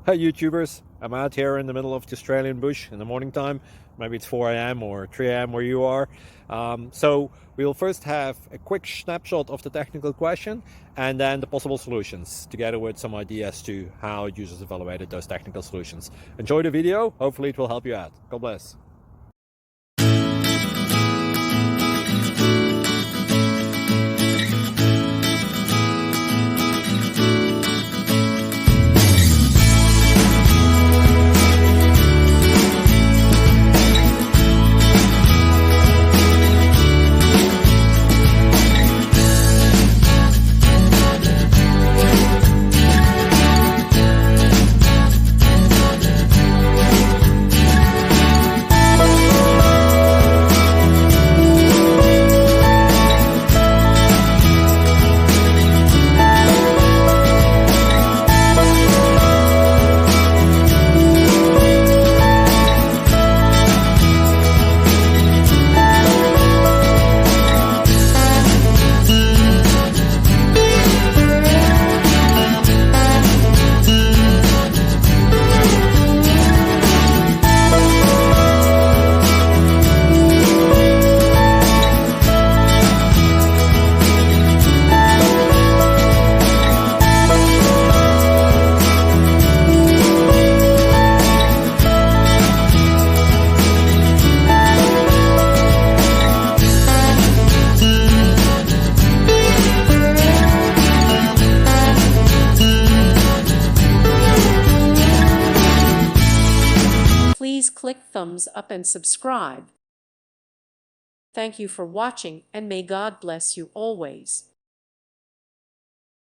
Hi YouTubers, I'm out here in the middle of the Australian bush in the morning time. Maybe it's 4 a.m. or 3 a.m. where you are. So we'll first have a quick snapshot of the technical question and then the possible solutions, together with some ideas to how users evaluated those technical solutions. Enjoy the video, hopefully it will help you out. God bless. Please click thumbs up and subscribe. Thank you for watching, and may God bless you always.